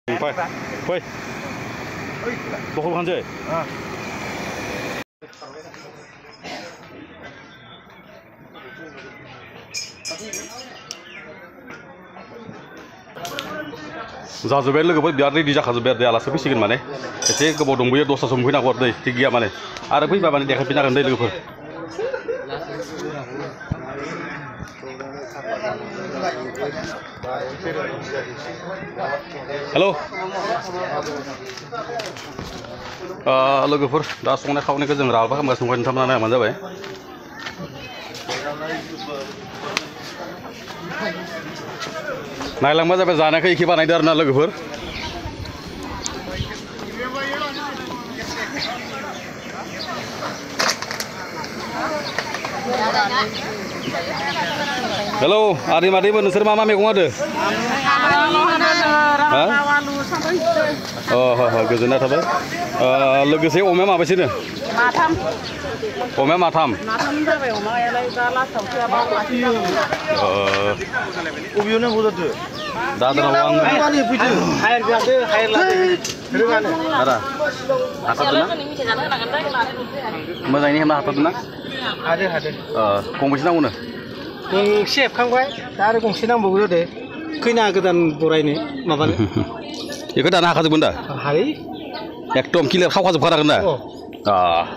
快，快，不好看这。啊。जाजोब्बाय लोगोफोर बिराद रेडि जाखाजोब्बाय आरो आलासि फैसिगोन माने एसे गोबाव दंबोयो दसथा सम फैनांगौ आरो दै थिग गैया माने आरो फैबा माने देखायफिननांगोन दै लोगोफोर हेल' लोगोफोर दा संनाय खावनायखौ जों राबा खालामगासिनो दं नोंथांमोना नायबानो जाबाय नायलांबा जाबाय जानायखौ एखे बानायदो आरो ना लोगोफोर हेल' आदै मादैबो नोंसोर मा मा मैगं होदो गोजोननाय थाबाय लोगोसे अमाया माबेसेनो अमाया माथाम जाबाय अमायालाय दा लास्टआव फैयाबा अबेयाव नांगौ जादो दा दानाव आं फैदो हायर जादो हायर लादो रोगानो आदा हाथारदोना मोजाङैनो हेमना हाथारदोना हादो हादो गंबेसे नांगौनो गंसे हेबखांबाय दा आरो गंसे नांबावगौ जादो खैना गोदान बरायनो माबानो बेखौ दानो हाखाजोबगोन दा हायो एकदम क्लियार खावखाजोबखानांगोन ना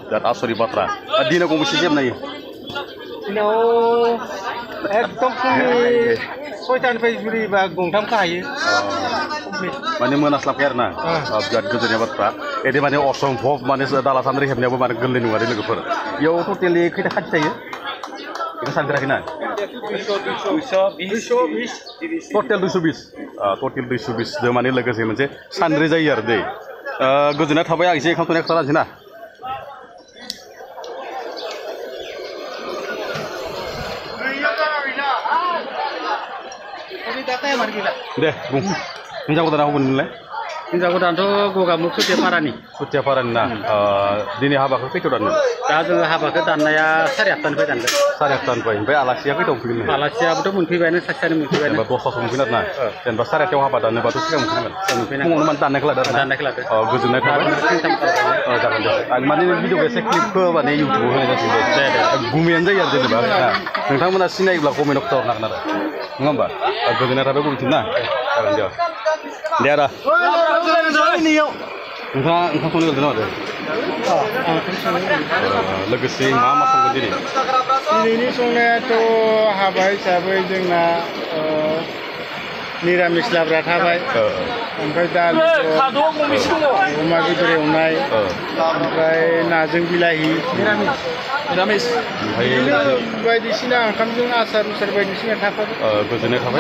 बिराद आसरित बाथ्रा दिनाव गंबेसे हेबनायो दिनाव एकदम फुंनि 6टानिफ्राय जुरिबा गंथामखौ हायो माने मोनास्लाबखाया आरो ना बिराद गोजोननाय बाथ्रा एदि माने असम्भब माने दाला सान्द्रि हेबनायावबो माने गोरलै नङा लोगोफोर बेयाव टटेलि खैथा खाथि थायो बेखौ सानफेराखैना टटेल 220 टटेल 220 जों माने लोगोसे मोनसे सान्द्रि जायो आरो दै गोजोननाय थाबाय आं एसे ओंखाम संनाय खोथा रानसै ना दे बुं हिन्जाव गोदाना बबेनि मोनलाय हिन्जाव गोदानथ' गगामुख सुथियापारानि ना दिनै हाबाखौ खैथायाव दाननो दा जोङो हाबाखौ दाननाया 8:30निफ्राय दानगोन 8:30निफ्राय ओमफ्राय आलासिया खैथायाव फैगोन आलासियाबोथ' मोनफैबायानो सासेयानो मोनफैबाय जेनेबा 10थासो मोनफैगोन आरो ना जेनेबा 8:30आव हाबा दानोबाथ' सिगां मोनफैनांगोन फुङावनो माने दाननायखौ लादो गोजोननाय थाबाय जागोन दे आं माने भिडिअखौ एसे क्लिपखौ माने इउटुबाव होनाय जासिगोन दे गुमैयानो जायो आरो जेनेबा नोंथांमोना सिनायोब्ला कमेन्टआव खिथाहरनो हागोन आरो नङा होमबा गोजोननाय थाबाय बबेथिं ना जागोन दे आदा नोंथाङा ओंखाम संनो गेलेदों आरो लोगोसे मा मा संगोन दिनैनि संनायाथ' हाबा हिसाबै जोंना निरामिस लाब्रा थाबाय ओमफ्राय दालि अमा बेदर एवनाय ओमफ्राय नाजों बिलाहि निरामिस बायदिसिना ओंखामजों आसार उसार बायदिसिना थाफाबाय गोजोननाय थाबाय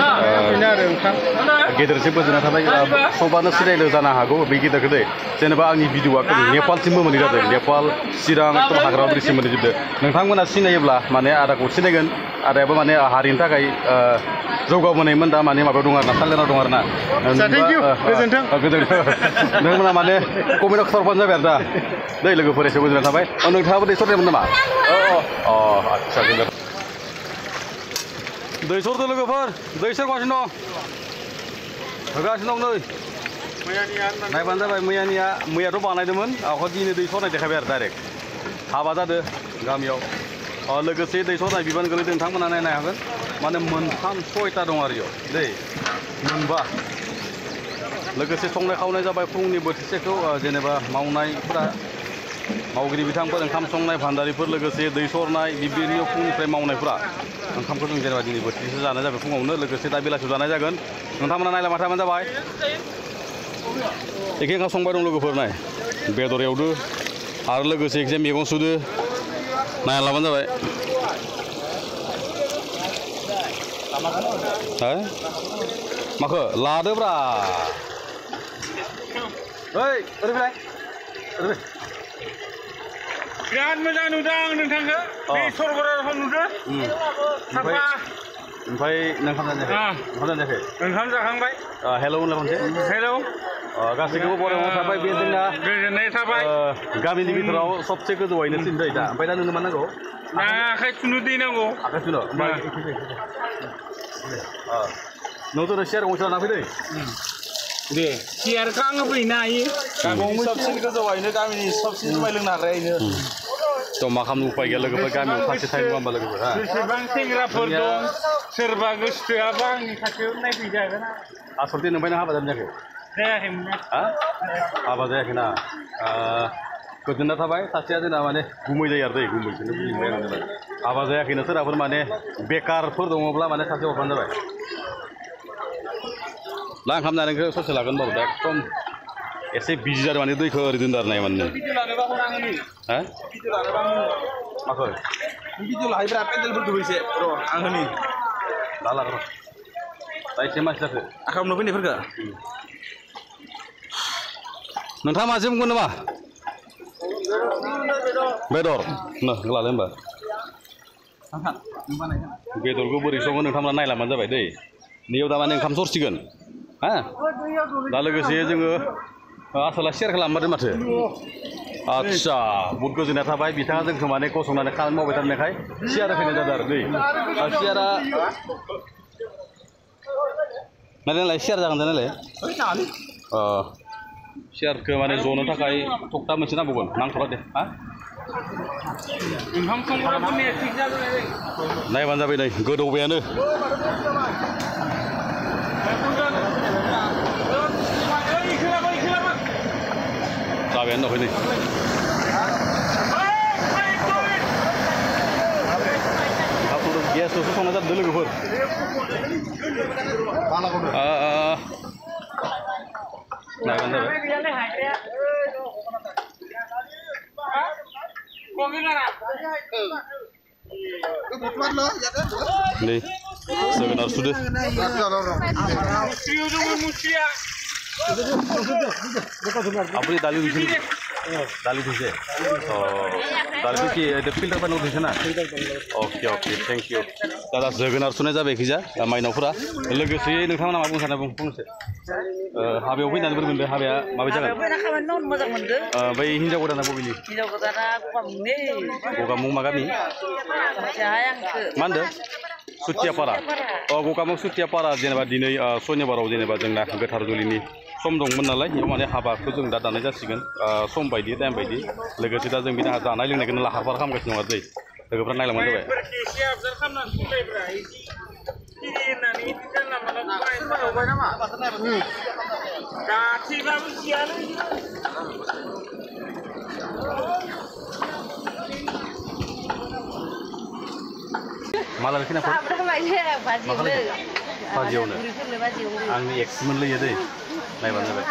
बेनो आरो ओंखाम गेदेरसिम गोजोननाय थाबाय सबानो सिनायनो जानो हागौ बे गेदेरखौ दै जेनेबा आंनि भिडिअआ नेपालसिमबो मोनहै जादों नेपाल चिरां एकदम हाग्रा ब्रिजसिम मोनहैजोबदों नोंथांमोना सिनायोब्ला माने आदाखौ सिनायगोन आदायाबो माने हारिनि थाखाय जौगाबोनायमोन दा माने माबायाव दं आरो ना थालिराव दं आरो ना गोजोन्थों नोंथांमोना माने कमेन्टआव खिथाहरबानो जाबाय आरो दा दै लोगोफोर एसे गोजोननाय थाबाय नोंथाङाबो दै सरनायमोन नामा आदसा दै सरदो लोगोफोर दै सोरगासिनो दं होगासिनो दं नै नायबानो जाबाय मैयाथ' बानायदोंमोन आखौ दिनै दै सरनाय देखायबाय आरो डाइरेक्ट हाबा जादों गामियाव लोगोसे दै सरनाय बिबान गोलैदों नोंथांमोना नायनो हागोन माने 6टा दं आरो इयाव दै मोनबा लोगोसे संनाय खावनाय जाबाय फुंनि बोथिसेखौ जेनेबा मावनायफोरा मावगिरि बिथांफोर ओंखाम संनाय भान्दारिफोर लोगोसे दै सरनाय बिब्दिनो फुंनिफ्राय मावनायफोरा ओंखामखौ जों जेनेबा दिनै बोथिसे जानाय जाबाय फुङावनो लोगोसे दा बेलासियाव जानाय जागोन नोंथांमोना नायलांबाय थाबानो जाबाय एखे ओंखाम संबाय दं लोगोफोर नाय बेदर एवदो आरो लोगोसे एसे मैगं सुदो नायलांबानो जाबाय माखो लादोब्रा ओइ ओरै फैलाय बिराद मोजां नुदों आं नोंथांखौ बे सरगराव नुदों साफा ओमफ्राय नों ओंखाम जायाखै ओंखाम जाखांबाय हेलौ होनलाय खनसे हेलौ गासैखौबो बरायनानै थाबाय बे जोंना गोजोननाय थाबाय गामिनि बिथोराव सबसे गोजौयैनो सिनबाय दा ओमफ्राय दा नोंनो मा नांगौ आखाइ सुनो दै नांगौ आखाइ सुनो नोंथ' सियार गंसे लाना फैदो दे सियार का आङो फैनो हायो गामिनि सबसिन गोजौआवनो गामिनि सबसिन जुमाय लोंनो हाग्रायनो थ' मा खालामनो उफाय गैया लोगोफोर गामियाव सानसे थायो नङा होमबा लोगोफोर हा सोरबा सेंग्राफोर दं सोरबा गोसोथोआबा आंनि खाथियाव नायफैजागोन आसलथे नोंफ्राय हाबा जादों जायाखै जायाखैमोन हा हाबा जायाखैना गोजोनना थाबाय सासेया जोंना माने गुमै जायो आरो दै गुमैखौनो बुंबाय आं जाबाय हाबा जायाखैनो सोरहाफोर माने बेकारफोर दङब्ला माने सासे हरबानो जाबाय ला ओंखाम जानायखौ ससे लागोन बाबु दा एकदम एसे बिजि जादों माने दैखौ ओरै दोनदो आरो नाय माने हा माखौ भिडिअ लाहैब्रा पेन्देलफोरखौबो एसे र' आं होनि दा लागोन दा एसे मानसि जाखो आखामनो फैनायफोरखौ नोंथाङा मासे बुंगोन नामा बेदर न लादो होमबा बेदरखौ बोरै सङो नोंथांमोना नायलांबानो जाबाय दै नैयाव दामाने ओंखाम सरसिगोन हा दा लोगोसे जोङो आसला शेयार खालामबाय माथो आदसा बहुद गोजोननाय थाबाय बिथाङा जोंखौ माने गसंनानै खामानि मावबाय थानायखाय शेयार होफैनाय जादों आरो दै शेयारा नायलाय शेयार जागोन नायलाय शेयारखौ माने जनो थाखाय थक्था मोनसे नांबावगोन नांथ'ला दे हा नायबानो जाबाय नै गोदौबायानो जाबायानो दंखायो नै गेसल'सो संनाय जादों लोगोफोर नायबानो जाबाय नै जोगोनार सुदो আপুনি দালি দিছে দালি দিছে দালিটো কি ফিল্টার পানি দিছে না अके अके थेंक इउ दादा जोगोनार सुनाय जाबाय खिजा माइनावफोरा लोगोसे नोंथांमोना मा बुंनो सानो फंनैसो हाबायाव फैनानै बोरै मोनदों हाबाया माबायदि जागोन मोजां मोनदों बै हिन्जाव गोदाना बबेनि हिनजाव गोदाना गगामुं मा गामि मा होनदों सुथियापारा गगामुं सुथियापारा जेनेबा दिनै सनिबाराव जेनेबा जोंना गोथार जुलिनि सम दंमोन नालाय बेयाव माने हाबाखौ जों दा दानाय जासिगोन सम बायदि टाइम बायदि लोगोसे दा जों बिनि जानाय लोंनायखौनो लाहार फाहार खालामगासिनो दं आरो दै लोगोफ्रा नायलांबानो जाबाय माला खोनाफोर बाजियावनो आंनि एक्समोन लैयो दै नायबानो जाबाय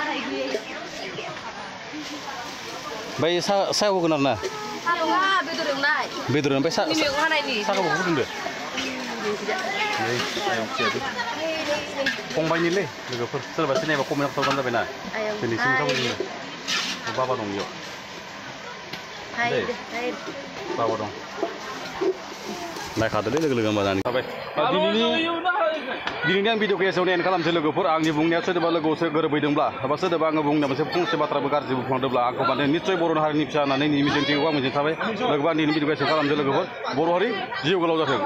ओमफ्राय साहा होगोन आरो ना बेदर ओमफ्राय साहाखौ फुदुंदो फंबायनिलै लोगोफोर सोरबा सिनायबा कमेन्ट खालामबानो जाबाय ना दिनैसिम सावरायनो बाबा दं बेयाव बाबा दं नायखादोलै लोगो लोगो होमबा जानो थाबाय दिनैनि आं भिडिअखौ एसेयावनो एन्ड खालामसै लोगोफोर आंनि बुंनाया सोरबा लोगोआवसो गोरोबहैदोंब्ला एबा सोरबा आङो बुंनाय मोनसे फंसे बाथ्राबो गाज्रि बुंफ्लांदोंब्ला आंखौ माने निस्सय बर' हारिनि फिसा होननानै मिजिंथिखौ आं मिजिं थाबाय लोगोबा दिनैनि भिडिअखौ एसे खालामसै लोगोफोर बर' हारि जिउ गोलाव जाथों